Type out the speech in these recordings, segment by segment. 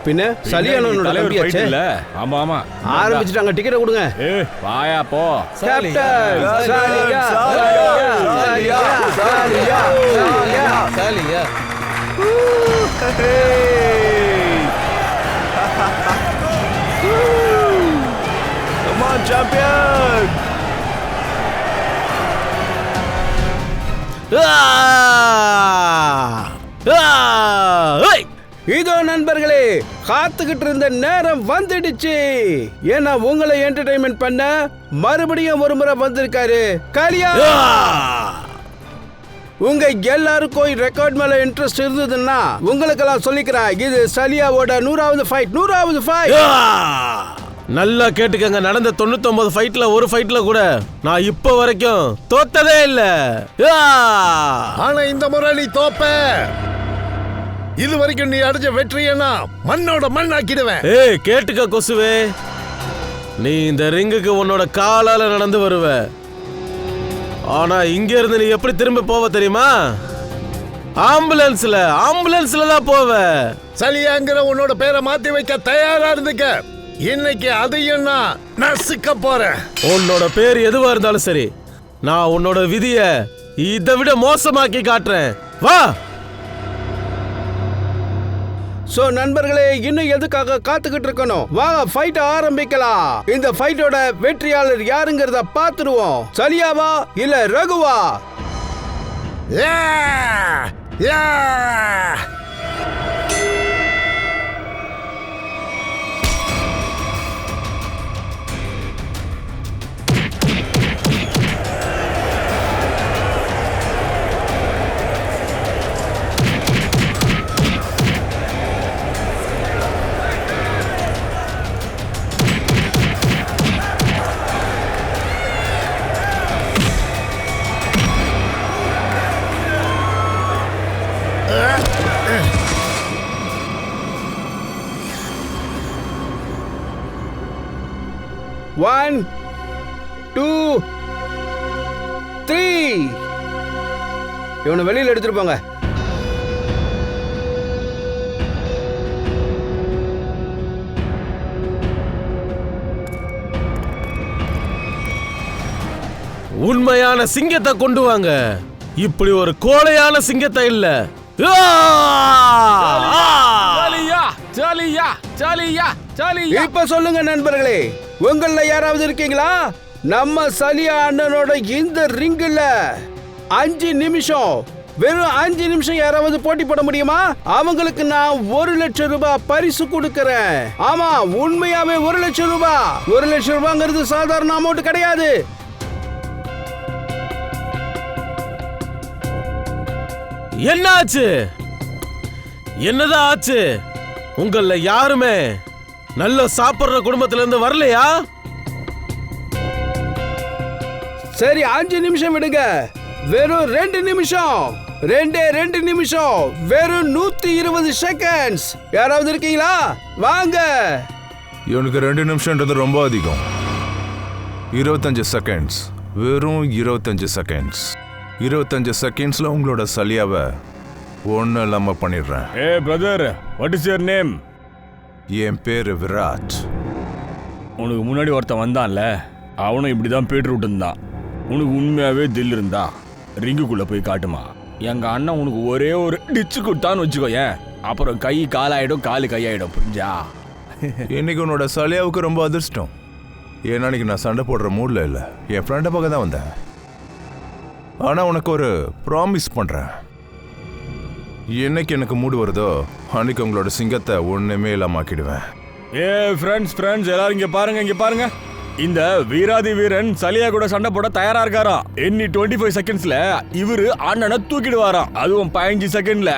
பின்ன சலியானோட தம்பியாச்சே. ஆமா ஆமா ஆரம்பிச்சிட்டாங்க. டிக்கெட் கொடுங்க. வாயா போ. கேப்டன் சலியா சலியா சலியா சலியா சலியா. Come on champion. இதோ நண்பர்களே, காத்துக்கிட்டு இருந்த நேரம் வந்துடுச்சு. ஏன்னா உங்களை என்டர்டைன்மெண்ட் பண்ண மறுபடியும் ஒரு முறை வந்திருக்காரு காளியா. உங்க எல்லாருக்கும் ரெக்கார்ட் மேல இன்ட்ரெஸ்ட் இருந்ததுன்னா உங்களுக்கெல்லாம் சொல்லிக்கிறேன், இது சலியாவோட 100வது ஃபைட். நல்லா கேட்டுக்கங்க. நடந்த 99 ஃபைட்ல ஒரு ஃபைட்ல கூட நான் இப்ப வரைக்கும் தோத்ததே இல்ல. ஆனா இந்த முறை நீ தோப்ப. இது வரைக்கும் நீ அடிச்ச வெற்றியனா மண்ணோட மண்ணாக்கிடுவேன். ஏய் கேட்டுக்க கொசுவே, நீ இந்த ரிங்குக்கு உன்னோட காலால நடந்து வருவ. ஆனா இங்க இருந்து நீ எப்படி திரும்ப போவ தெரியுமா? ஆம்புலன்ஸ்ல தான் போவ. சலியாங்கிற உன்னோட பேரை மாத்தி வைக்க தயாரா இருந்துக்க. இன்னைக்கு அதையும் நான் நசுக்க போறேன். உன்னோட பேர் எதுவா இருந்தாலும் சரி, நான் உன்னோட விதிய இதை விட மோசமாக்கி காட்டுறேன். வா. சோ நண்பர்களே, இன்னும் எதுக்காக காத்துக்கிட்டு இருக்கணும்? வாங்க ஃபைட் ஆரம்பிக்கலாம். இந்த ஃபைட்டோட வெற்றியாளர் யாருங்கிறத பாத்துருவோம். சலியாவா இல்ல ரகுவா? One, 2, 3. இவனை வெளியில எடுத்துட்டு போங்க. உண்மையான சிங்கத்தை கொண்டு வாங்க. இப்படி ஒரு கோழையான சிங்கத்தை இல்ல. இப்ப சொல்லுங்க நண்பர்களே, உங்கள யாராவது இருக்கீங்களா? நம்ம சலியா அண்ணனோட இந்த ரிங்குல 5 நிமிஷம், வெறும் 5 நிமிஷம் யாராவது போட்டி போட முடியுமா? அவங்களுக்கு நான் 1 லட்சம் ரூபாய் பரிசு கொடுக்கறேன். ஆமா, உண்மையாவே 1 லட்சம் ரூபாய். 1 லட்சம் ரூபாங்கிறது சாதாரண அமௌண்ட் கிடையாது. என்னாச்சு? என்னதான் ஆச்சு? உங்கள யாருமே நல்ல சாப்பிடுற குடும்பத்துல இருந்து வரலையா? சரி 5 நிமிஷம் விடுங்க. வெறும் 2 நிமிஷம். 2 நிமிஷம், வெறும் 120 செகண்ட்ஸ். யாராவது இருக்கீங்களா? வாங்க. இவனுக்கு 2 நிமிஷம்ன்றது ரொம்ப அதிகம். 25 செகண்ட்ஸ், வெறும் 25 செகண்ட்ஸ். 25 செகண்ட்ஸ்ல உங்களோட சலியாவை ஒன்னும் இல்லாம பண்ணிடுறேன். Hey brother, what is your name? என் பேரு விராட். உனக்கு முன்னாடி ஒருத்தன் வந்தான்ல, அவனும் இப்படிதான் பேட்டு இருந்தான். உனக்கு உண்மையாவே தில் இருந்தா ரிங்குக்குள்ள போய் காட்டுமா. எங்க அண்ணன் உனக்கு ஒரே ஒரு டிச்சு கொடுத்தான்னு வச்சுக்கோ, ஏன் அப்புறம் கை காலாயிடும், காலு கையாயிடும், புரிஞ்சா? இன்னைக்கு உன்னோட சலியாவுக்கு ரொம்ப அதிர்ஷ்டம். ஏன்னா இன்னைக்கு நான் சண்டை போடுற மூட்ல இல்லை, என் ஃப்ரெண்டை பக்கம் தான் வந்தேன். ஆனா உனக்கு ஒரு ப்ராமிஸ் பண்றேன், என்னைக்கு எனக்கு மூடு வருதோ அன்னைக்கு உங்களோட சிங்கத்தை ஒண்ணுமே இல்லாம ஆக்கிடுவேன். ஏ ஃப்ரெண்ட்ஸ் எல்லாரும் இங்க பாருங்க. இந்த வீராதி வீரன் சலியா கூட சண்டை போட தயாரா இருக்காராம். எண்ணி 25 செகண்ட்ஸ்ல இவரு அண்ணனை தூக்கிடுவாராம், அதுவும் 15 செகண்ட்ல.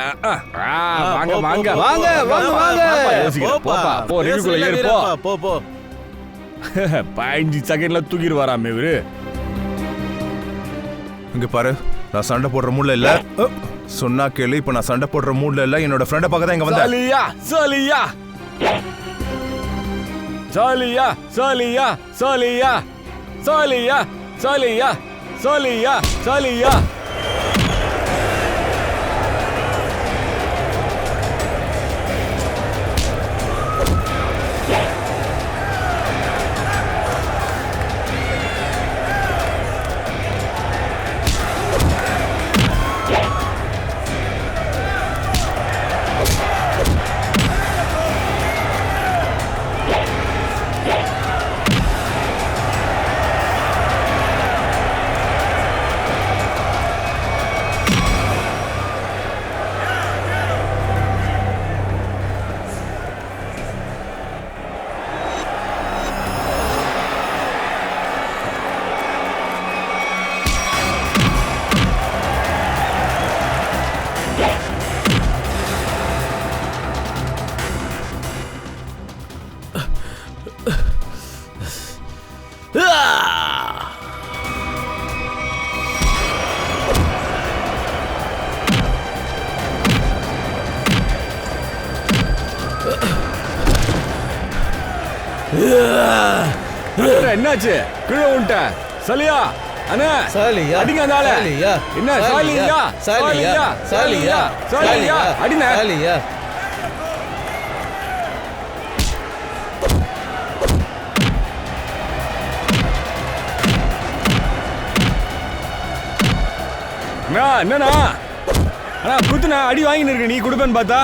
வாங்க 15 செகண்ட்ல தூக்கிடுவாராம் இவரு. இங்க பாரு, நான் சண்டை போடுற மூட்ல இல்ல. சொன்னா கேளு, இப்ப நான் சண்டை போடுற மூட்ல இல்ல. என்னோட ஃப்ரெண்ட பக்கம் தான் இங்க வந்தேன். சலியா சலியா சலியா சலியா சலியா சலியா சலியா சலியா சலியா. என்னாச்சு? கீழே விட்டேன். சலியா அண்ணா சாலியா அடிங்க அந்த ஆளை. சாலியா என்ன சாலியா சாலியா சாலியா சாலியா அடிங்க. சாலியா என்னண்ணா அண்ணா குத்துனா அடி வாங்கின்னு இருக்க, நீ கொடுப்பேன்னு பார்த்தா.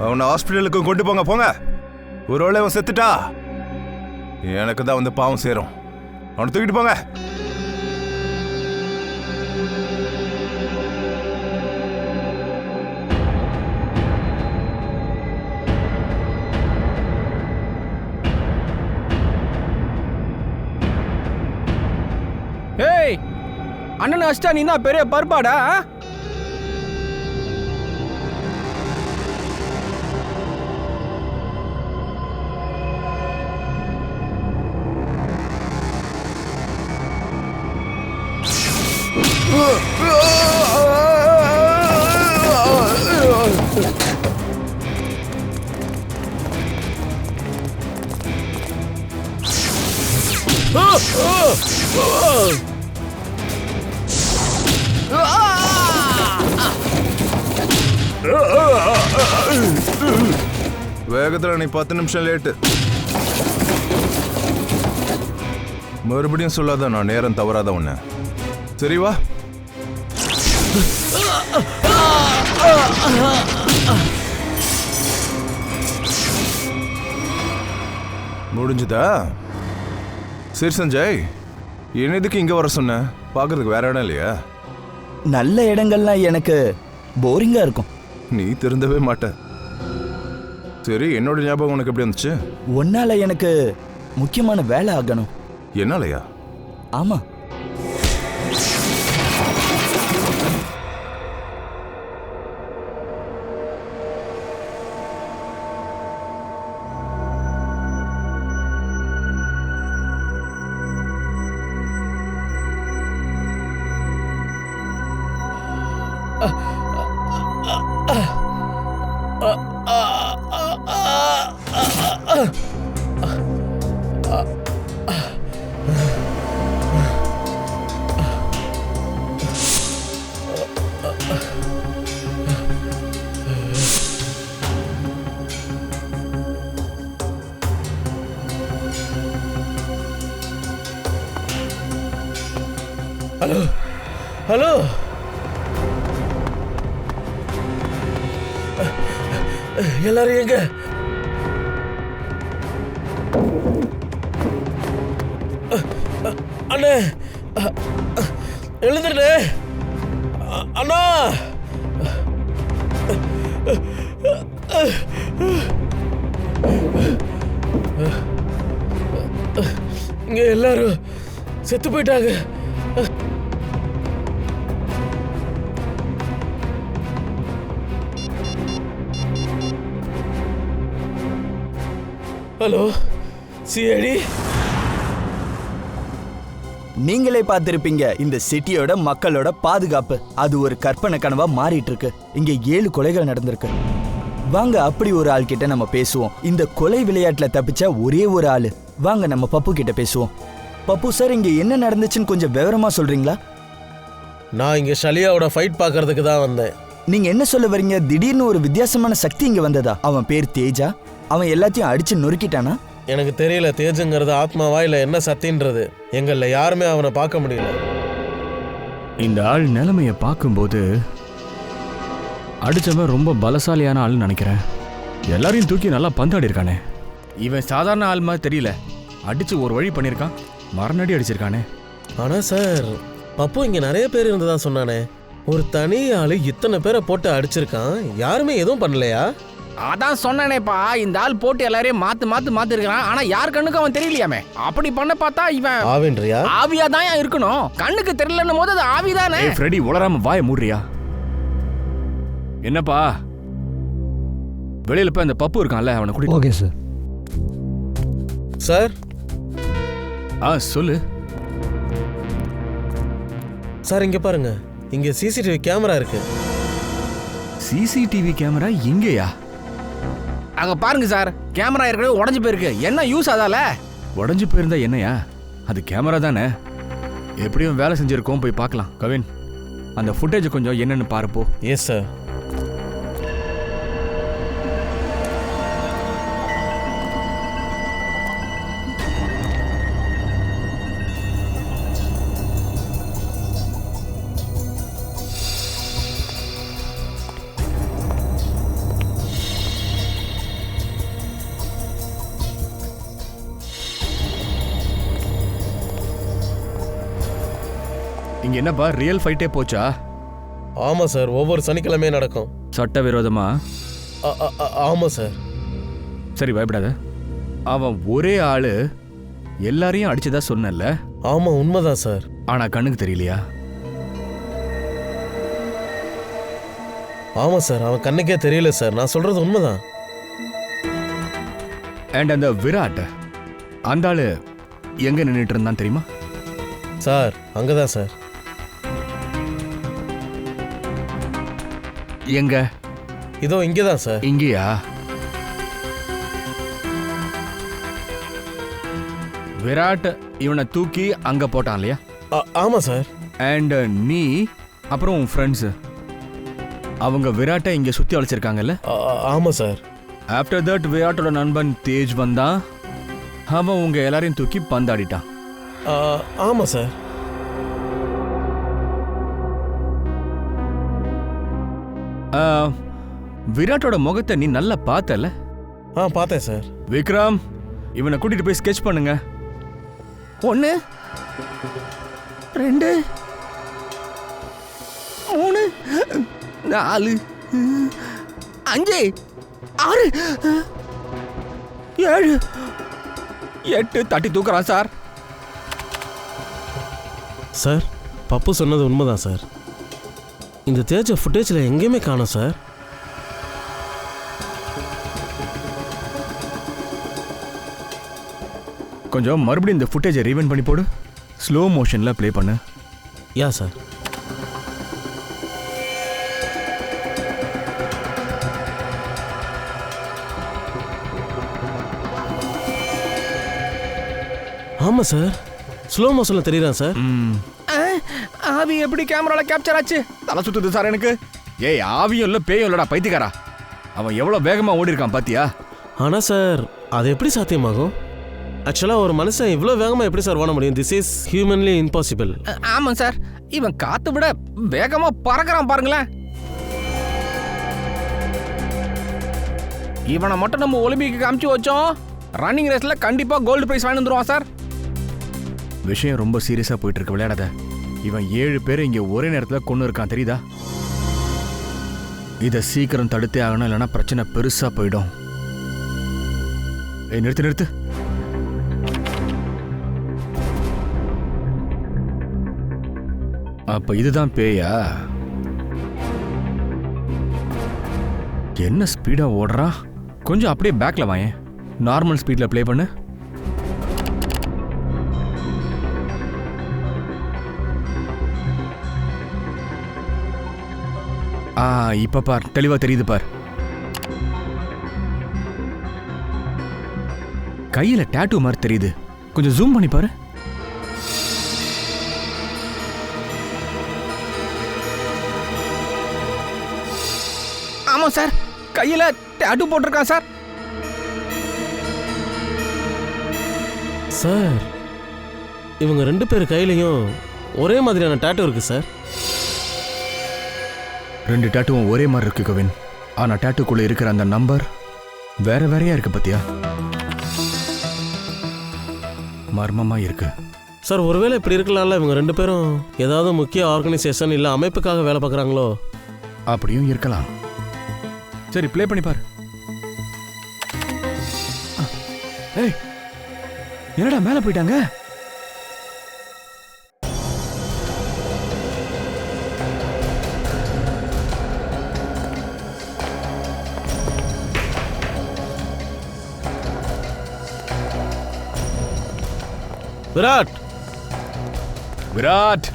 அவனை ஹாஸ்பிட்டலுக்கு கொண்டு போங்க போங்க. ஒருவேளை அவன் செத்துட்டா எனக்கு தான் வந்து பாவம் சேரும். அவனை தூக்கிட்டு போங்க. ஏய், அண்ணன் அஷ்டா நீ தான் பெரிய பருப்பாடா. வேகத்துல நீ 10 நிமிஷம் லேட்டு. மறுபடியும் சொல்லாத, நான் நேரம் தவறாத உன்ன. சரி வா. முடிஞ்சுதா? சரி சஞ்சய், என்ன இதுக்கு இங்க வர சொன்ன? பாக்குறதுக்கு வேற இடம் இல்லையா? நல்ல இடங்கள்லாம் எனக்கு போரிங்கா இருக்கும். நீ திருந்தவே மாட்ட. சரி, என்னோட ஞாபகம் உனக்கு எப்படி வந்துச்சு? ஒன்னால எனக்கு முக்கியமான வேலை ஆகணும். என்னாலயா? ஆமா, ஹலோ ஹலோ, எல்லாரும் எங்க? அண்ணே எழுந்துட்டே அண்ணா. இங்க எல்லாரும் செத்து போயிட்டாங்க. ஹலோ சிஐடி, நீங்களே பார்த்திருப்பீங்க, இந்த சிட்டியோட மக்களோட பாதுகாப்பு அது ஒரு கற்பனை கனவா மாறிட்டு இருக்கு. இங்க 7 கொலைகள் நடந்திருக்கு. வாங்க அப்படி ஒரு ஆள் கிட்ட நம்ம பேசுவோம். இந்த கொலை விளையாட்டுல தப்பிச்ச ஒரே ஒரு ஆளு. வாங்க நம்ம பப்பு கிட்ட பேசுவோம். பப்பு சார், இங்க என்ன நடந்துச்சுன்னு கொஞ்சம் விவரமா சொல்றீங்களா? நான் இங்க ஷலியாவோட ஃபைட் பார்க்கறதுக்கு தான் வந்தேன். நீங்க என்ன சொல்ல வரீங்க? திடீர்னு ஒரு வித்தியாசமான சக்தி இங்க வந்ததா? அவன் பேர் தேஜா. அவன் எல்லாத்தையும் அடிச்சு நொறுக்கிட்டானா? எனக்கு தெரியல தேஜுங்கிறது ஆத்மாவா இல்ல என்ன சத்தின்றது. எங்கள்ல யாருமே அவனை பார்க்க முடியல. இந்த ஆள் நிலைமையை பார்க்கும்போது அடிச்சவன் ரொம்ப பலசாலியான ஆள்னு நினைக்கிறேன். எல்லாரையும் தூக்கி நல்லா பந்தாடி இருக்கானே. இவன் சாதாரண ஆள் மாதிரி தெரியல. அடிச்சு ஒரு வழி பண்ணியிருக்கான், மரணடி அடிச்சிருக்கானே. ஆனா சார், பப்பு இங்க நிறைய பேர் இருந்ததா சொன்னானே. ஒரு தனி ஆளு இத்தனை பேரை போட்டு அடிச்சிருக்கான், யாருமே எதுவும் பண்ணலையா? அதான் சொன்னானேப்பா, இந்த ஆள் போட்டு எல்லாரையும் மாத்து இருக்கான். ஆனா யார் கண்ணுக்கு அவன் தெரியலையாமே. அப்படி பண்ண பார்த்தா இவன் ஆவின்றியா? ஆவியா தான் இருக்கணும். கண்ணுக்கு தெரியலன்னும் போது அது ஆவிதானே. ஏய் ஃப்ரெடி, உளராம வாயை மூடுறியா? என்னப்பா, வெளியில போய் அந்த பப்பு இருக்கான்ல, அவனை கூட்டிட்டு. Okay sir. சார் சொல்லு சார், இங்க பாருங்க, இங்க சிசிடிவி கேமரா இருக்கு. சிசிடிவி கேமரா இங்கேயா? அங்க பாருங்க சார், கேமரா ஏற்கனவே உடஞ்சு போயிருக்கு. என்ன யூஸ் அதால? உடஞ்சு போயிருந்தா என்னையா? அது கேமரா தானே, எப்படியும் வேலை செஞ்சிருக்கோம். போய் பார்க்கலாம். கவின், அந்த ஃபுட்டேஜ் கொஞ்சம் என்னன்னு பாருப்போ. Yes sir. இங்க என்னப்பா, ரியல் ஃபைட்டே போச்சா? ஆமா சார், ஒவ்வொரு சனிக்கிழமையும் நடக்கும். சட்டவிரோதமா? ஆமா சார். சரி, பயப்படாத. அவன் ஒரே ஆளு எல்லாரையும் அடிச்சதா சொன்னல? ஆமா, உண்மைதான் சார். ஆனா கண்ணுக்கு தெரியலையா? ஆமா சார், அவன் கண்ணுக்கே தெரியல சார். நான் சொல்றது உண்மைதான். அண்ட் அந்த விராட், அந்த ஆளு எங்க நின்றுட்டு இருந்தான் தெரியுமா? சார், அங்கதான் சார். எங்க? இதோ இங்கதான் சார். இங்கேயா? விராட் இவனை தூக்கி அங்க போட்டான் இல்லையா? ஆமா சார். அண்ட் நீ அப்புறம் உன் ஃப்ரெண்ட்ஸ் அவங்க விராட்டை இங்க சுத்தி அழைச்சிருக்காங்கல்ல? ஆமா சார். ஆஃப்டர் தட் விராட்டோட நண்பன் தேஜ் வந்தான். அவன் உங்க எல்லாரையும் தூக்கி பந்தாடிட்டான். ஆமா சார். விராட்டோட முகத்தை நீ நல்லா பார்த்தல? பார்த்தேன் சார். விக்ரம், இவனை கூட்டிட்டு போய் ஸ்கெட்ச் பண்ணுங்க. 1 2 3 4 5 6 7 8 தட்டி தூக்குறான் சார். சார், பப்பு சொன்னது உண்மைதான் சார். இந்த தேஜ ஃபுட்டேஜில் எங்கேயுமே காணோம் சார். கொஞ்சம் மறுபடியும் இந்த ஃபுட்டேஜை ரீவைண்ட் பண்ணி போடு. ஸ்லோ மோஷனில் ப்ளே பண்ணு. யா சார். ஆமாம் சார், ஸ்லோ மோஷனில் தெரியுறான் சார். ஆவி எப்படி கேமரால கேப்சர் ஆச்சு? தலை சுத்துது சார் எனக்கு. ஏய், ஆவியும் இல்லை பேயும் இல்லடா பைத்தியக்காரா. அவன் எவ்வளோ வேகமாக ஓடி இருக்கான் பாத்தியா? ஆனால் சார், அது எப்படி சாத்தியமாகும்? ஆக்சுவலாக ஒரு மனுஷன் இவ்வளோ வேகமாக எப்படி சார் ஓட முடியும்? This is humanly impossible. ஆமாம் சார், இவன் காத்து விட வேகமா பறக்கிறான் பாருங்களேன். இவனை மட்டும் நம்ம ஒலிம்பிக்கு அமுச்சு வச்சோம், ரன்னிங் ரேஸ்ல கண்டிப்பா கோல்டு பிரைஸ் வாங்கி வந்துருவான் சார். விஷயம் ரொம்ப சீரியஸாக போயிட்டு இருக்கு, விளையாடாத. இவன் 7 பேரை இங்கே ஒரே நேரத்தில் கொண்டு இருக்கான், தெரியுதா? இதை சீக்கிரம் தடுத்தே ஆகணும், இல்லைன்னா பிரச்சனை பெருசா போயிடும். நிறுத்து நிறுத்து. அப்ப இதுதான் பேயா? என்ன ஸ்பீடா ஓடுறா? கொஞ்சம் அப்படியே பேக்ல வாயேன். நார்மல் ஸ்பீட்ல ப்ளே பண்ணு. இப்ப பார், தெளிவா தெரியுது பார். கையில டாட்டூ மாதிரி தெரியுது. கொஞ்சம் ஜூம் பண்ணி பாரு. ஆமா சார், கையில டாட்டூ போட்டிருக்கான் சார். சார், இவங்க 2 பேர் கையிலையும் ஒரே மாதிரியான டாட்டூ இருக்கு சார். 2 டாட்டூவும் ஒரே மாதிரி இருக்கு கவின். ஆனா டாட்டூக்குள்ள இருக்கிற அந்த நம்பர் வேற வேறையா இருக்கு பத்தியா? மர்மமா இருக்கு சார். ஒருவேளை இப்படி இருக்கலாம்ல, இவங்க 2 பேரும் ஏதாவது முக்கிய ஆர்கனைசேஷன் இல்லை அமைப்புக்காக வேலை பார்க்குறாங்களோ? அப்படியும் இருக்கலாம். சரி, ப்ளே பண்ணி பாரு. ஏய், என்னடா மேல போயிட்டாங்க? விராட், விராட்,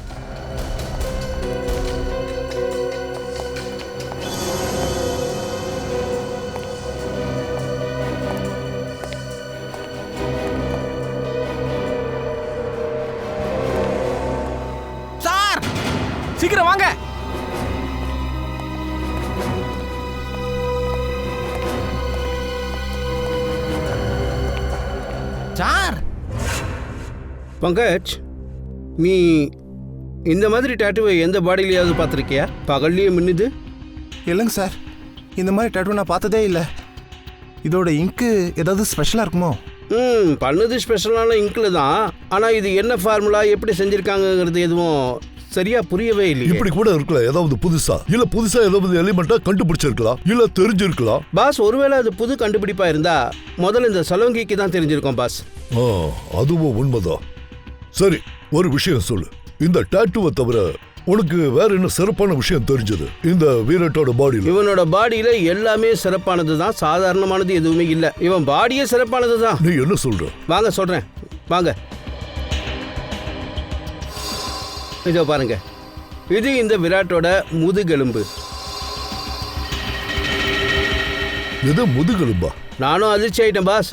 சார் சீக்கிரம் வாங்க. சார், பங்கஜ், நீ இந்த மாதிரி டாட்டூவை எந்த பாடியிலையாவது பார்த்துருக்கியா? பகல்லையே மின்னுது. இல்லைங்க சார், இந்த மாதிரி டேட்டூ நான் பார்த்ததே இல்லை. இதோட இங்கு ஏதாவது ஸ்பெஷலாக இருக்குமோ? பண்ணது ஸ்பெஷலான இங்கில் தான். ஆனால் இது என்ன ஃபார்முலா, எப்படி செஞ்சுருக்காங்கங்கிறது எதுவும் சரியா புரியவே இல்லை. இப்படி கூட இருக்கலாம், ஏதாவது புதுசா ஏதாவது எலிமெண்டா கண்டுபிடிச்சிருக்கலாம், இல்ல தெரிஞ்சிருக்கலாம். பாஸ், ஒருவேளை அது புது கண்டுபிடிப்பா இருந்தா முதல்ல இந்த சலோங்கிக்கு தான் தெரிஞ்சிருக்கோம் பாஸ். அதுவும் உண்மைதான். சரி, ஒரு விஷயம் சொல்லு. இந்த டாட்டூவை தவிர உனக்கு வேற என்ன சிறப்பான விஷயம் தெரிஞ்சது இந்த வீரட்டோட பாடியில? இவனோட பாடியில எல்லாமே சிறப்பானது தான், சாதாரணமானது எதுவுமே இல்ல. இவன் பாடியே சிறப்பானது தான். நீ என்ன சொல்ற? வாங்க சொல்றேன், வாங்க. இதோ பாருங்க, இது இந்த விராட்டோட முதுகெலும்பு. எது முதுகெலும்பா? நானும் அதிர்ச்சி ஆயிட்டேன் பாஸ்.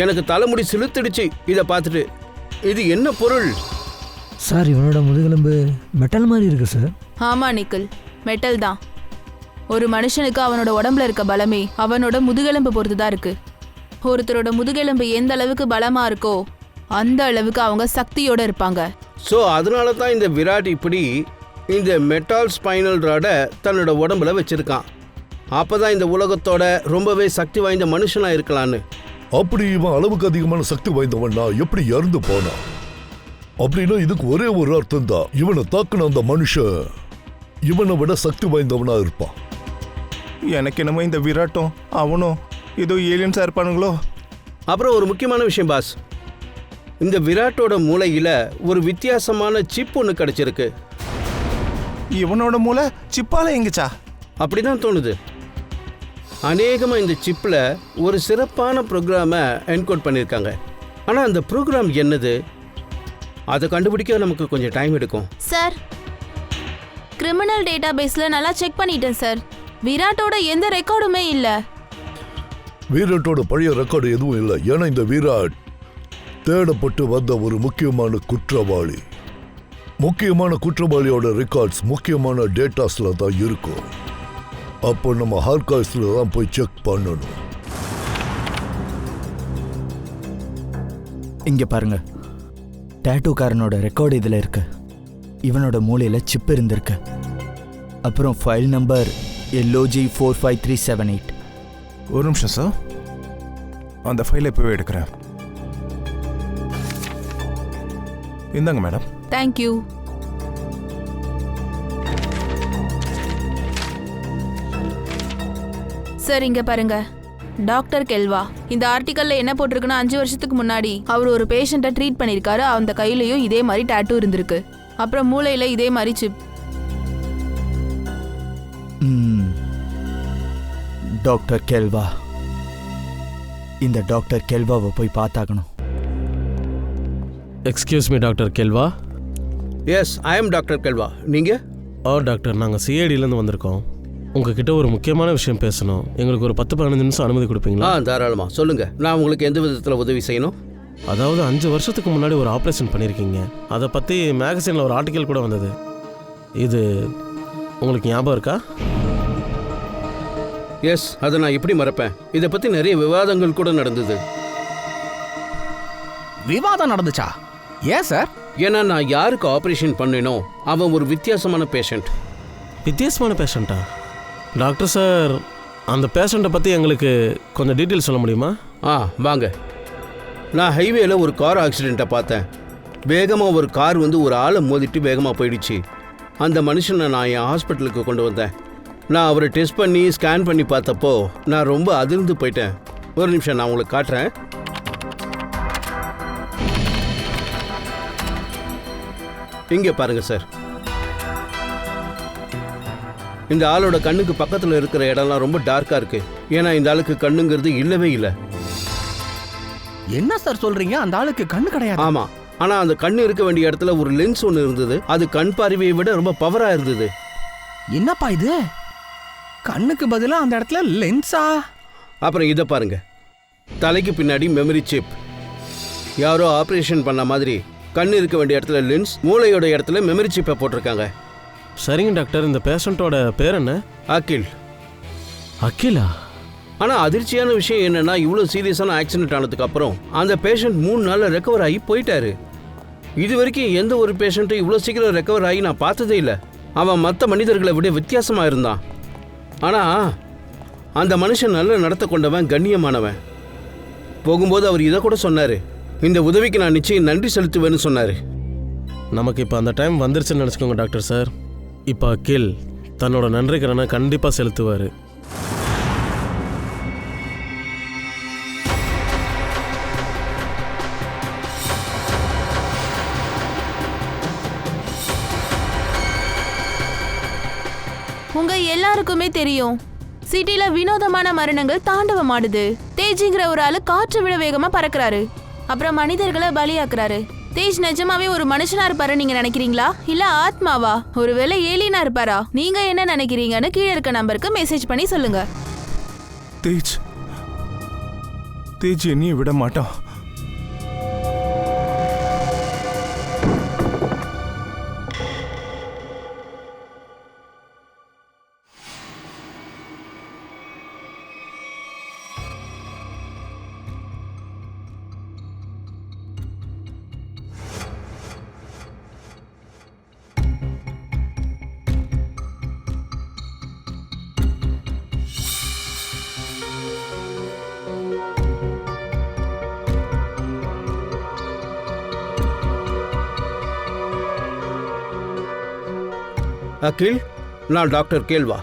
எனக்கு தலைமுடி சிலுத்துடுச்சு இதை பார்த்துட்டு. இது என்ன பொருள்? சார், இவனோட முதுகெலும்பு மெட்டல் மாதிரி இருக்கு சார். ஆமா நிக்கில், மெட்டல் தான். ஒரு மனுஷனுக்கு அவனோட உடம்புல இருக்க பலமே அவனோட முதுகெலும்பு பொறுத்து தான் இருக்கு. ஒருத்தரோட முதுகெலும்பு எந்த அளவுக்கு பலமா இருக்கோ அந்த அளவுக்கு அவங்க சக்தியோட இருப்பாங்க. ஸோ அதனால தான் இந்த விராட் இப்படி இந்த மெட்டால் ஸ்பைனல் ராடை தன்னோட உடம்புல வச்சிருக்கான். அப்பதான் இந்த உலகத்தோட ரொம்பவே சக்தி வாய்ந்த மனுஷனா இருக்கலான்னு. அப்படி இவன் அளவுக்கு அதிகமான சக்தி வாய்ந்தவன் நான் எப்படி இறந்து போனான்? அப்படின்னா இதுக்கு ஒரே ஒரு அர்த்தம் தான், இவனை தாக்குன அந்த மனுஷன் இவனை விட சக்தி வாய்ந்தவனா இருப்பான். எனக்கு என்னமோ இந்த விராட்டும் அவனும் ஏதோ ஏலியன்ஸாக இருப்பானுங்களோ? அப்புறம் ஒரு முக்கியமான விஷயம் பாஸ், இந்த விராட்டோட மூளையில ஒரு வித்தியாசமான சிப் ஒன்று கிடைச்சிருக்கு. இவனோட மூளை சிப்பால எங்கச்சா? அப்படிதான் தோணுது. அநேகமாக இந்த சிப்பில் ஒரு சிறப்பான ப்ரோக்ராமை என்கோட் பண்ணியிருக்காங்க. ஆனால் அந்த ப்ரோக்ராம் என்னது, அதை கண்டுபிடிக்க நமக்கு கொஞ்சம் டைம் எடுக்கும். சார், கிரிமினல் டேட்டா பேஸ்ல நல்லா செக் பண்ணிட்டேன் சார். விராட்டோட எந்த ரெக்கார்டுமே இல்ல. வீரட்டோட பழைய ரெக்கார்டு எதுவும் இல்லை. ஏன்னா இந்த விராட் தேடப்பட்டு வந்த ஒரு முக்கியமான குற்றவாளி. முக்கியமான குற்றவாளியோட ரெக்கார்ட்ஸ் முக்கியமான டேட்டாஸ்ல தான் இருக்கும். அப்போ நம்ம ஆர்கைவ்ஸ்ல தான் போய் செக் பண்ணணும். இங்க பாருங்க, டாட்டூக்காரனோட ரெக்கார்டு இதில் இருக்கு. இவனோட மூளையில் சிப் இருந்திருக்கு. அப்புறம் ஃபைல் நம்பர் LOG453778. ஒரு நிமிஷம் சார், அந்த ஃபைலை இப்போவே எடுக்கிறேன். இந்தாங்க மேடம். தேங்க்யூ. சார், இங்க பாருங்க, டாக்டர் கெல்வா. இந்த ஆர்டிக்கல்ல என்ன போட்டிருக்குன்னா, 5 வருஷத்துக்கு முன்னாடி அவர் ஒரு பேஷண்ட்டை ட்ரீட் பண்ணியிருக்காரு. அந்த கையிலையும் இதே மாதிரி டாட்டூ இருந்திருக்கு. அப்புறம் மூளையில இதே மாதிரி சிப். டாக்டர் கெல்வா. இந்த டாக்டர் கெல்வாவை போய் பார்த்தாகணும். Excuse me doctor Kelva. Yes, I am doctor Kelva. நீங்க? டாக்டர், நாங்கள் சிஐடியிலேருந்து வந்திருக்கோம். உங்ககிட்ட ஒரு முக்கியமான விஷயம் பேசணும். எங்களுக்கு ஒரு 10-15 நிமிஷம் அனுமதி கொடுப்பீங்களா? தாராளமா சொல்லுங்க. நான் உங்களுக்கு எந்த விதத்தில் உதவி செய்யணும்? அதாவது 5 வருஷத்துக்கு முன்னாடி ஒரு ஆப்ரேஷன் பண்ணியிருக்கீங்க. அதை பற்றி மேகசினில் ஒரு ஆர்டிக்கல் கூட வந்தது. இது உங்களுக்கு ஞாபகம் இருக்கா? எஸ், அதை நான் எப்படி மறப்பேன்? இதை பற்றி நிறைய விவாதங்கள் கூட நடந்தது. விவாதம் நடந்துச்சா? ஏன் சார்? ஏன்னா நான் யாருக்கு ஆப்ரேஷன் பண்ணினோ அவன் ஒரு வித்தியாசமான பேஷண்ட். வித்தியாசமான பேஷண்ட்டா? டாக்டர் சார், அந்த பேஷண்ட்டை பற்றி எங்களுக்கு கொஞ்சம் டீட்டெயில் சொல்ல முடியுமா? வாங்க. நான் ஹைவேல ஒரு கார் ஆக்சிடெண்ட்டை பார்த்தேன். வேகமாக ஒரு கார் வந்து ஒரு ஆளை மோதிட்டு வேகமாக போயிடுச்சு. அந்த மனுஷனை நான் என் ஹாஸ்பிட்டலுக்கு கொண்டு வந்தேன். நான் அவரை டெஸ்ட் பண்ணி ஸ்கேன் பண்ணி பார்த்தப்போ நான் ரொம்ப அதிர்ந்து போயிட்டேன். ஒரு நிமிஷம், நான் உங்களுக்கு காட்டுறேன். இங்கே பாருங்க சார். இந்த ஆளோட கண்ணுக்கு பக்கத்தில் இருக்கிற இடம்லாம் ரொம்ப டார்க்காக இருக்கு. ஏன்னா இந்த ஆளுக்கு கண்ணுங்கிறது இல்லவே இல்லை. என்ன சார் சொல்றீங்க? அந்த ஆளுக்கு கண்ணு கிடையாது? ஆமாம், ஆனால் அந்த கண்ணு இருக்க வேண்டிய இடத்துல ஒரு லென்ஸ் ஒன்று இருந்தது. அது கண் பார்வையை விட ரொம்ப பவராக இருந்தது. என்னப்பா இது? கண்ணுக்கு பதிலாக அந்த இடத்துல லென்ஸா? அப்புறம் இதை பாருங்க. தலைக்கு பின்னாடி மெமரி சிப். யாரோ ஆப்ரேஷன் பண்ண மாதிரி கண்ணு இருக்க வேண்டிய இடத்துல லென்ஸ், மூளையோட இடத்துல மெமரி சிப்பை போட்டிருக்காங்க. சரிங்க டாக்டர், இந்த பேஷண்ட்டோட பேர் என்ன? அகில். அகிலா? ஆனால் அதிர்ச்சியான விஷயம் என்னன்னா, இவ்வளோ சீரியஸான ஆக்சிடென்ட் ஆனதுக்கு அப்புறம் அந்த பேஷண்ட் 3 நாளில் ரெக்கவர் ஆகி போயிட்டாரு. இது வரைக்கும் எந்த ஒரு பேஷண்ட்டும் இவ்வளோ சீக்கிரம் ரெக்கவர் ஆகி நான் பார்த்ததே இல்லை. அவன் மற்ற மனிதர்களை விட வித்தியாசமாக இருந்தான். ஆனால் அந்த மனுஷன் நல்ல நடத்த கொண்டவன், கண்ணியமானவன். போகும்போது அவர் இதை கூட சொன்னார், இந்த உதவிக்கு நான் நிச்சயம் நன்றி செலுத்துவேன்னு சொன்னார். நமக்கு இப்போ அந்த டைம் வந்துருச்சுன்னு நினச்சிக்கோங்க டாக்டர் சார். இப்போ அகில் தன்னோட நன்றி கடனை கண்டிப்பாக செலுத்துவார். உங்க எல்லாருக்குமே தெரியும், சிட்டில வினோதமான மரணங்கள் தாண்டவமாடுது. தேஜிங்கிற ஒரு ஆளு காற்று விட வேகமா பறக்குறாரு, அப்புறம் மனிதர்களை பலியாக்குறாரு. தேஜ் நிஜமாவே ஒரு மனுஷனா இருப்பாரு நீங்க நினைக்கிறீங்களா, இல்ல ஆத்மாவா? ஒருவேளை ஏலியனா இருப்பாரா? நீங்க என்ன நினைக்கிறீங்கன்னு கீழே இருக்க நம்பருக்கு மெசேஜ் பண்ணி சொல்லுங்க. தேஜ் என்னையும் விட மாட்டான். அகில், நான் டாக்டர் கேல்வா.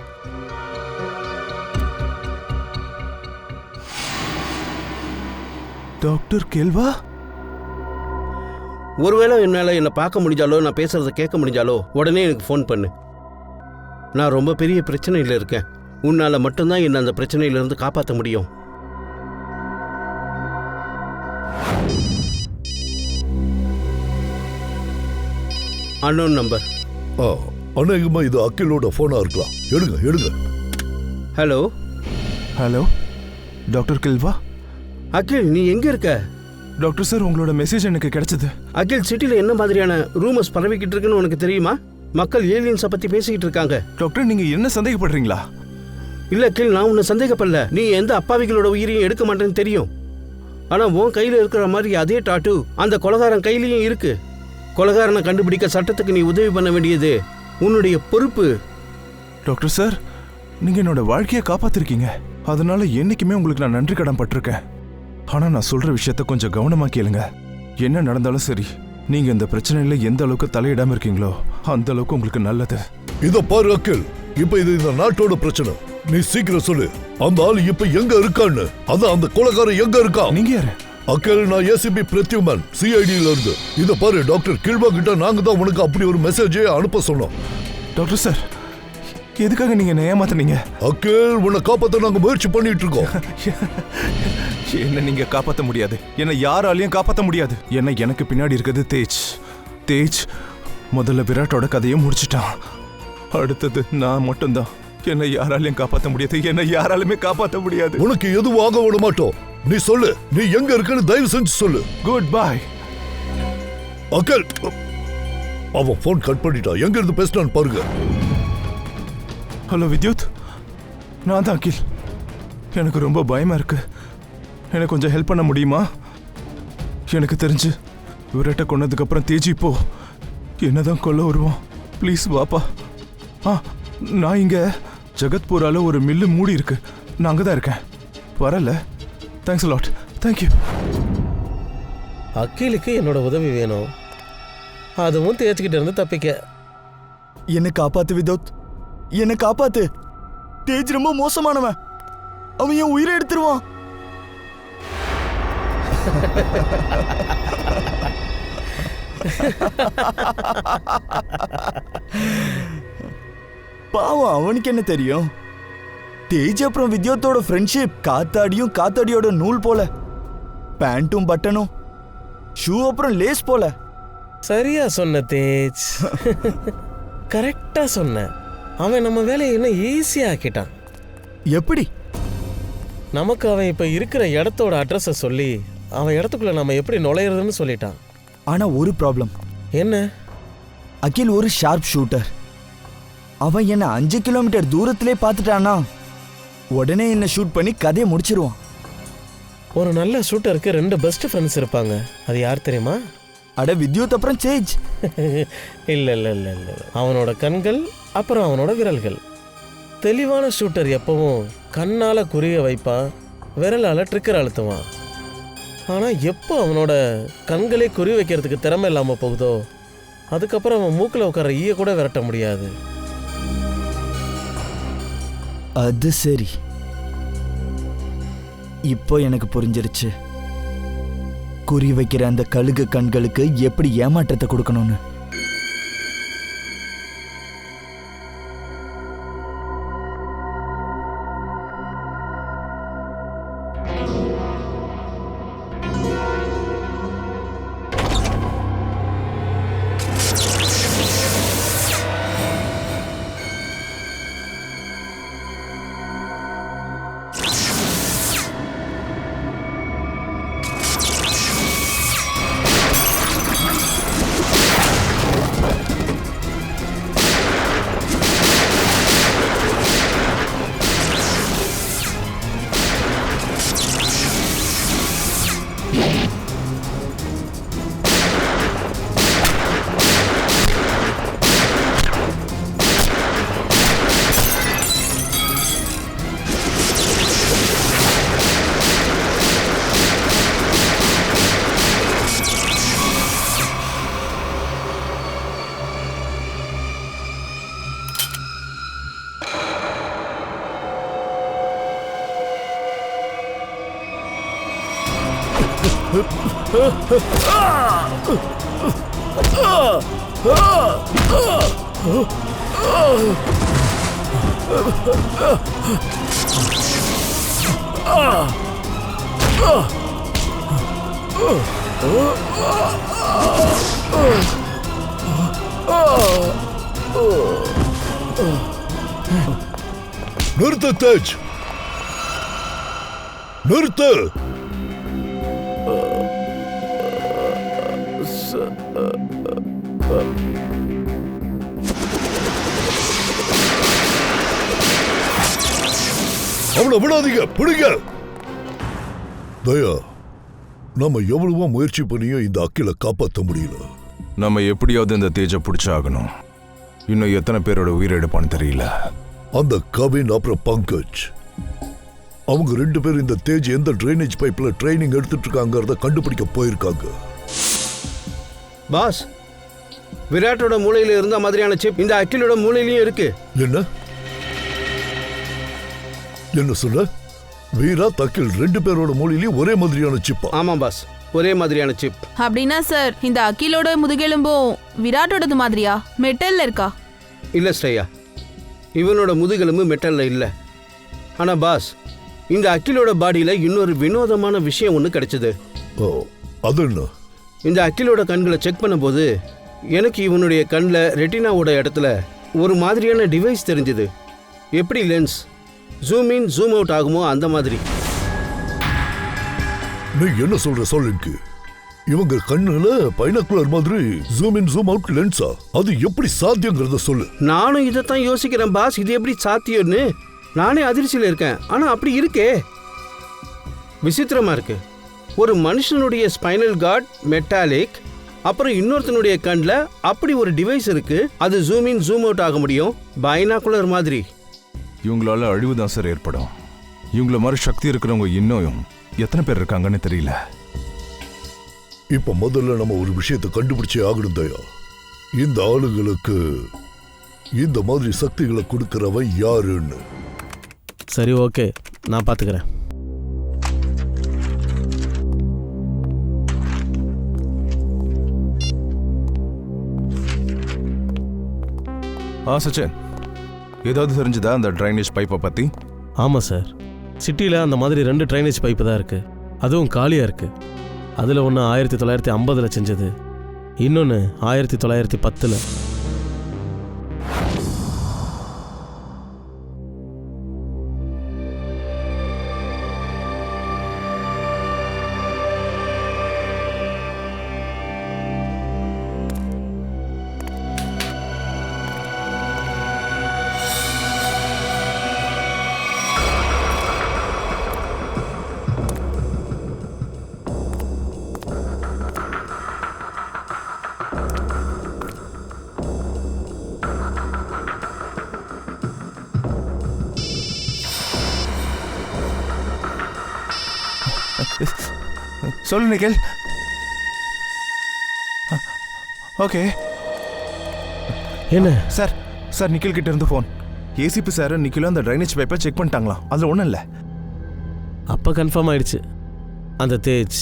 டாக்டர் கேல்வா? ஒருவேளை என்னால் என்னை பார்க்க முடிஞ்சாலோ, நான் பேசுறதை கேட்க முடிஞ்சாலோ உடனே எனக்கு ஃபோன் பண்ணு. நான் ரொம்ப பெரிய பிரச்சனையில் இருக்கேன். உன்னால் மட்டும்தான் என்னை அந்த பிரச்சனையிலிருந்து காப்பாற்ற முடியும். Unknown number. அநேகமா இது அகிலோட போனா இருக்கலாம். எடுங்க. ஹலோ. டாக்டர் கேல்வா? அகில், நீ எங்க இருக்க? டாக்டர் சார், உங்களோட மெசேஜ் எனக்கு கிடைச்சது. அகில், சிட்டில என்ன மாதிரியான ரூமர்ஸ் பரவிக்கிட்டு இருக்குன்னு உனக்கு தெரியுமா? மக்கள் ஏலியன்ஸை பத்தி பேசிக்கிட்டு இருக்காங்க. டாக்டர், நீங்க என்ன சந்தேகப்படுறீங்களா? இல்ல அகில், நான் உன்னை சந்தேகப்படல. நீ எந்த அப்பாவிகளோட உயிரையும் எடுக்க மாட்டேன்னு தெரியும். ஆனா உன் கையில இருக்கிற மாதிரி அதே டாட்டூ அந்த கொலைகாரன் கையிலயும் இருக்கு. கொலைகாரனை கண்டுபிடிக்க சட்டத்துக்கு நீ உதவி பண்ண வேண்டியது உன்னுடைய பொறுப்பு. டாக்டர் சார், நீங்க என்னோட வாழ்க்கையை காப்பாத்திருக்கீங்க. அதனால என்னைக்குமே உங்களுக்கு நான் நன்றி கடன் பட்டிருக்கேன். ஆனா நான் சொல்ற விஷயத்த கொஞ்சம் கவனமா கேளுங்க. என்ன நடந்தாலும் சரி, நீங்க இந்த பிரச்சனையில எந்த அளவுக்கு தலையிடாம இருக்கீங்களோ அந்த அளவுக்கு உங்களுக்கு நல்லது. இத பாரு அகில், இப்ப இது இந்த நாட்டோட பிரச்சனை. நீ சீக்கிரம் சொல்லு, அந்த ஆளு இப்ப எங்க இருக்கான்னு. அதான் அந்த கொலைகாரன் எங்க இருக்கா? நீங்க யாரு? அகில், நான் ஏசிபி பிரத்யுமன், சிஐடியில இருந்து. இத பாரு டாக்டர் கில்வா கிட்ட நாங்க தான் உனக்கு அப்படி ஒரு மெசேஜே அனுப்ப சொன்னோம். டாக்டர் சார், எதுக்காக நீங்க என்ன ஏமாத்துனீங்க? அகில், உன்னை காப்பாத்த நாங்க முயற்சி பண்ணிட்டு இருக்கோம். என்ன நீங்க காப்பாத்த முடியாது. என்ன யாராலையும் காப்பாத்த முடியாது. என்ன எனக்கு பின்னாடி இருக்கிறது தேஜ் முதல்ல விராட்டோட கதையை முடிச்சிட்டான். அடுத்தது நான் மட்டும்தான். என்னை யாராலையும் காப்பாற்ற முடியாது, என்னை யாராலுமே காப்பாற்ற முடியாது. உனக்கு எதுவும் ஆக விட மாட்டோம். நீ சொல்லு, நீ எங்க இருக்குன்னு தயவு செஞ்சு சொல்லு. Good bye. அகில், அவன் போன் கட் பண்ணிட்டான். எங்க இருந்து பேசினான்னு பாருங்க. ஹலோ வித்யுத், நான் தான் அகில். எனக்கு ரொம்ப பயமா இருக்கு. எனக்கு கொஞ்சம் ஹெல்ப் பண்ண முடியுமா? எனக்கு தெரிஞ்சு விரட்ட கொண்டதுக்கு அப்புறம் தேஜி இப்போ என்னதான் கொல்ல வருவான். ப்ளீஸ் வாப்பா. நான் இங்க ஜகத்பூரால ஒரு மில்லு மூடி இருக்கு. நான் அங்கதான் இருக்கேன். வரல. Thanks lot. தேங்க்யூ. அகிலுக்கு என்னோட உதவி வேணும். அதுவும் தேய்ச்சிக்கிட்டு இருந்து தப்பிக்க. என்னை காப்பாத்து விதோத், என்னை காப்பாத்து. தேஜ் ரொம்ப மோசமானவன். அவன் என் உயிரை எடுத்துருவான். பாவம், அவனுக்கு என்ன தெரியும்? தேஜ் அப்புறம் வித்யோத்தோட ஃப்ரெண்ட்ஷிப் காத்தாடியும் காத்தாடியோட நூல் போல, பேண்ட்டும் பட்டனும், ஷூ அப்புறம் லேஸ் போல. சரியா சொன்ன தேஜ். கரெக்டா சொன்ன. அவன் நம்ம வேலையை இன்னும் ஈஸியா ஆக்கிட்டான். எப்படி? நமக்கு அவன் இப்ப இருக்கிற இடத்தோட அட்ரஸை சொல்லி அவன் இடத்துக்குள்ள நம்ம எப்படி நுழையிறதுன்னு சொல்லிட்டான். ஆனா ஒரு ப்ராப்ளம். என்ன? அகில் ஒரு ஷார்ப் ஷூட்டர். அவன் என்ன 5 கிலோமீட்டர் தூரத்திலே பார்த்துட்டானா உடனே என்ன ஷூட் பண்ணி கதையை முடிச்சிருவான். ஒரு நல்ல ஷூட்டருக்கு 2 பெஸ்ட் ஃப்ரெண்ட்ஸ் இருப்பாங்க. அது யார் தெரியுமா? அட வித்யுத் அப்புறம் சேஜ். இல்ல இல்ல இல்ல இல்ல, அவனோட கண்கள் அப்புறம் அவனோட விரல்கள். தெளிவான ஷூட்டர் எப்பவும் கண்ணால குறிய வைப்பான், விரலால ட்ரிக்கர் அழுத்துவான். ஆனா எப்போ அவனோட கண்களே குறி வைக்கிறதுக்கு திறமை இல்லாம போகுதோ அதுக்கப்புறம் அவன் மூக்கில் உட்கார ஈய கூட விரட்ட முடியாது. அது சரி, இப்போ எனக்கு புரிஞ்சிருச்சு குறி வைக்கிற அந்த கழுகு கண்களுக்கு எப்படி ஏமாற்றத்தை கொடுக்கணும்னு. நிறுத்து தேஜ், நிறுத்து. அவனை விடாதீங்க, பிடிங்க. தயா, நம்ம எவ்வளவோ முயற்சி பண்ணியும் இந்த அக்கில காப்பாற்ற முடியல. நம்ம எப்படியாவது இந்த தேஜ பிடிச்சாகணும். இன்னும் எத்தனை பேரோட உயிரை எடுப்பான்னு தெரியல. அந்த கவின் அப்புறம் பங்கஜ், அவங்க 2 பேரும் இந்த தேஜ் எந்த ட்ரைனேஜ் பைப்ல ட்ரைனிங் எடுத்துட்டு இருக்காங்கிறத கண்டுபிடிக்க போயிருக்காங்க. பாஸ், விராட்டோட மூளையில இருந்த மாதிரியான சிப் இந்த அகிலோட மூளையிலயும் இருக்கு. என்ன என்ன சொல்ல? வீரா தக்கில் 2 பேரோட மூளையிலயும் ஒரே மாதிரியான சிப்பா? ஆமா பாஸ், ஒரே மாதிரியான சிப். அப்படின்னா சார் இந்த அகிலோட முதுகெலும்பும் விராட்டோடது மாதிரியா மெட்டல்ல இருக்கா? இல்ல ஸ்ரேயா, இவனோட முதுகெலும்பு மெட்டல்ல இல்ல. ஆனா பாஸ், இந்த அகிலோட பாடியில இன்னொரு வினோதமான விஷயம் ஒன்று கிடைச்சது. ஓ, அது என்ன? இந்த அகிலோட கண்களை செக் பண்ணும்போது எனக்கு இவனுடைய கண்ணில் ரெட்டினாவோட இடத்துல ஒரு மாதிரியான டிவைஸ் தெரிஞ்சுது. எப்படி lens zoom in zoom out ஆகுமோ அந்த மாதிரி. நீ என்ன சொல்ற சொல்லுங்க? இவங்க கண்ணுல பைனாக்குலர் மாதிரி ஜூம் இன் ஜூம் அவுட் லென்ஸா? அது எப்படி சாத்தியங்கிறத சொல்லு. நானும் இதைத்தான் யோசிக்கிறேன் பாஸ், இது எப்படி சாத்தியம்னு. நானே அதிர்ச்சியில் இருக்கேன். ஆனா அப்படி இருக்கே, விசித்திரமா இருக்கு. ஒரு மனுஷனுடைய ஸ்பைனல் கார்ட் மெட்டாலிக், அப்புறம் இன்னொருத்தனுடைய கண்ணில் அப்படி ஒரு டிவைஸ் இருக்கு, அது ஜூம் இன் ஜூம் அவுட் ஆக முடியும் பைனாக்குலர் மாதிரி. இவங்களால அழிவு தான் சார் ஏற்படும். இவங்கள மாதிரி சக்தி இருக்கிறவங்க இன்னும் எத்தனை பேர் இருக்காங்கன்னு தெரியல. இப்ப முதல்ல நம்ம ஒரு விஷயத்தை கண்டுபிடிச்சே ஆகணும் தயா. இந்த ஆளுங்களுக்கு இந்த மாதிரி சக்திகளை கொடுக்கிறவன் யாருன்னு. சரி, ஓகே, நான் பார்த்துக்கிறேன். சச்சின், ஏதாவது தெரிஞ்சுதா அந்த ட்ரைனேஜ் பைப்பை பற்றி? ஆமாம் சார், சிட்டியில் அந்த மாதிரி 2 ட்ரைனேஜ் பைப்பு தான் இருக்குது. அதுவும் காலியாக இருக்குது. அதில் ஒன்று 1950 செஞ்சது, இன்னொன்று 1910. சொல்லு நிக்கில். ஓகே என்ன சார்? சார் நிக்கில் கிட்ட இருந்து ஃபோன். ஏசிபி சார் நிக்கிலும் அந்த ட்ரைனேஜ் பைப்பை செக் பண்ணிட்டாங்களாம். அதில் ஒன்றும் இல்லை. அப்போ கன்ஃபார்ம் ஆயிடுச்சு. அந்த தேஜ்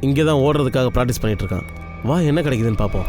இங்கே தான் ஓடுறதுக்காக ப்ராக்டிஸ் பண்ணிட்டு இருக்கான். வா, என்ன கிடைக்குதுன்னு பார்ப்போம்.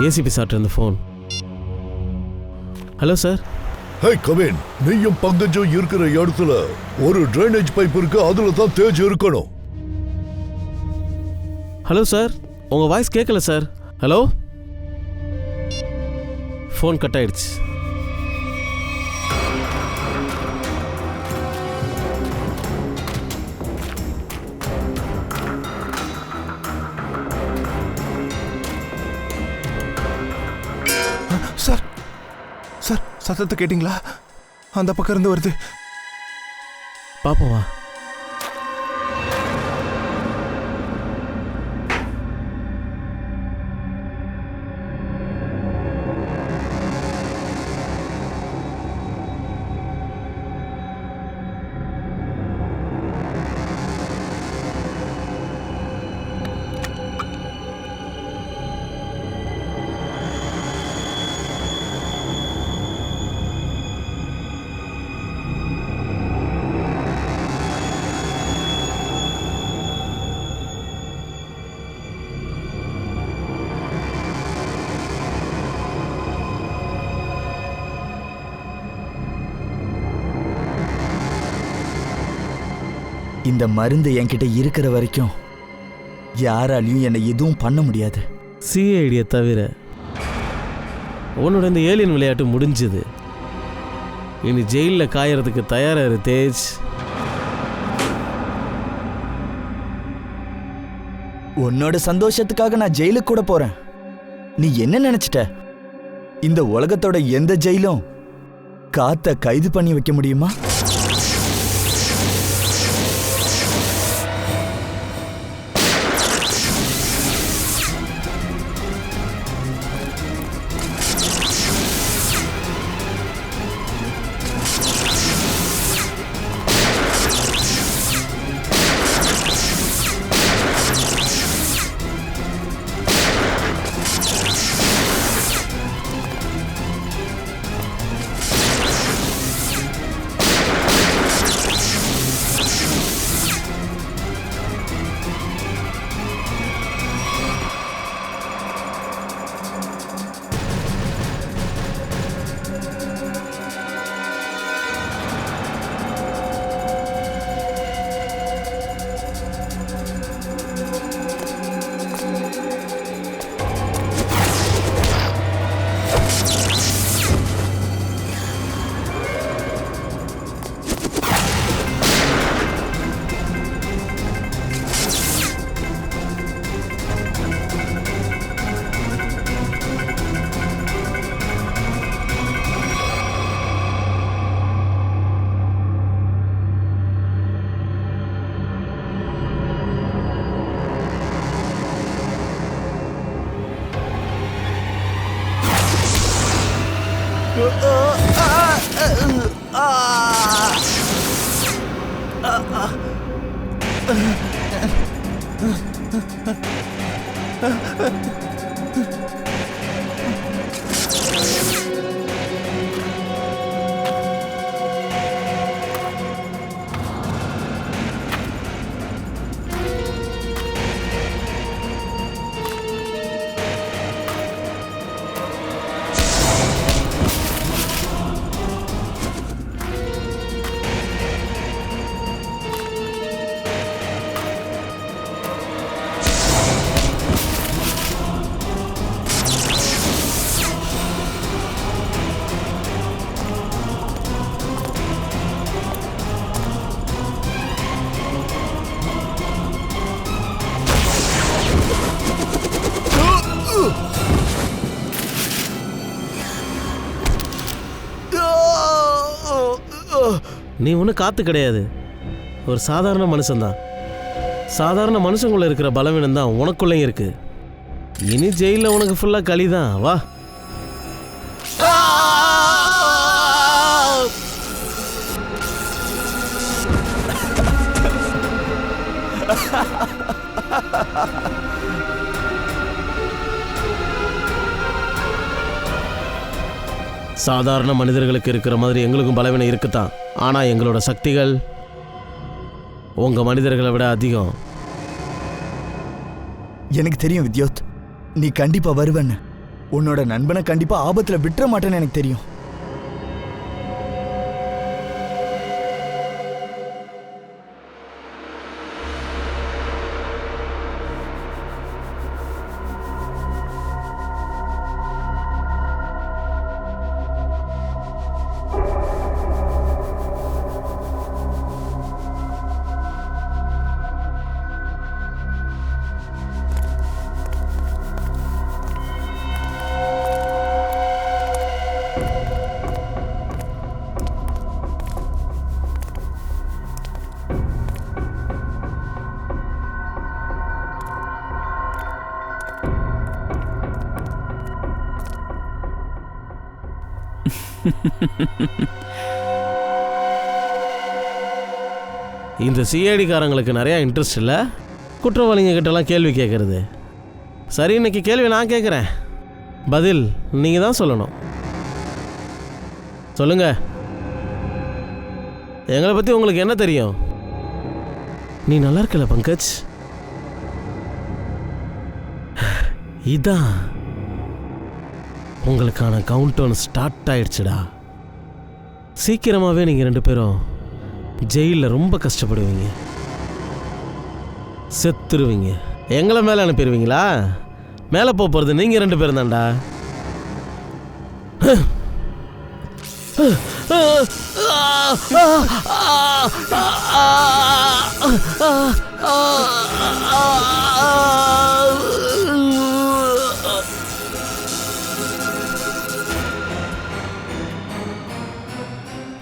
ஏசிபி சார்ட்ட இருந்து phone. Hello sir. Hey Kavin, நீயும் பங்கஜும் இருக்கிற இடத்துல ஒரு ட்ரைனேஜ் பைப் இருக்கு, அதுல தான் தேஜ் இருக்கணும். ஹலோ சார், உங்கள் வாய்ஸ் கேட்கல சார். ஹலோ. ஃபோன் கட் ஆயிடுச்சு. சார் சார், சத்தத்தை கேட்டிங்களா? அந்த பக்கம் இருந்து வருது. பாப்போம் வா. இந்த மருந்து என்கிட்ட இருக்கிற வரைக்கும் யாராலையும் என்னை எதுவும் பண்ண முடியாது. சிஐடியை தவிர உன்னோட இந்த ஏலியன் விளையாட்டு முடிஞ்சது. இனி ஜெயிலில் காயறதுக்கு தயாராரு தேஜ். உன்னோட சந்தோஷத்துக்காக நான் ஜெயிலுக்கு கூட போறேன். நீ என்ன நினைச்சிட்ட? இந்த உலகத்தோட எந்த ஜெயிலும் காத்த கைது பண்ணி வைக்க முடியுமா? நீ ஒன்றும் காத்து கிடையாது, ஒரு சாதாரண மனுஷன்தான். சாதாரண மனுஷங்குள்ள இருக்கிற பலவீனம் தான் உனக்குள்ளேயும் இருக்கு. இனி ஜெயிலில் உனக்கு ஃபுல்லாக களி தான். வா. சாதாரண மனிதர்களுக்கு இருக்கிற மாதிரி எங்களுக்கும் பலவீனம் இருக்குதான். ஆனால் எங்களோட சக்திகள் உங்கள் மனிதர்களை விட அதிகம். எனக்கு தெரியும் வித்யோத், நீ கண்டிப்பா வருவன்னு. உன்னோட நண்பனை கண்டிப்பா ஆபத்துல விட்டுற மாட்டேன்னு எனக்கு தெரியும். இந்த சிஐடிக்காரங்களுக்கு நிறையா இன்ட்ரெஸ்ட் இல்லை குற்றவாளிங்க கிட்டலாம் கேள்வி கேட்குறது. சரி, இன்னைக்கு கேள்வி நான் கேட்குறேன், பதில் நீங்கள் தான் சொல்லணும். சொல்லுங்க, எங்களை பற்றி உங்களுக்கு என்ன தெரியும்? நீ நல்லா இருக்கல பங்கஜ்? இதான் உங்களுக்கான கவுண்டவுன் ஸ்டார்ட் ஆயிடுச்சுடா. சீக்கிரமாகவே நீங்கள் 2 பேரும் ஜெயிலில் ரொம்ப கஷ்டப்படுவீங்க, செத்துருவீங்க. எங்களை மேலே அனுப்பிடுவீங்களா? மேலே போகிறது நீங்கள் 2 பேரும் தான்டா.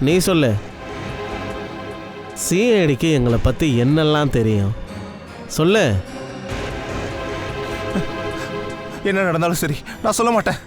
நீ சொல்லு, சிஐடிக்கு எங்களை பற்றி என்னெல்லாம் தெரியும் சொல்லு. என்ன நடந்தாலும் சரி, நான் சொல்ல மாட்டேன்.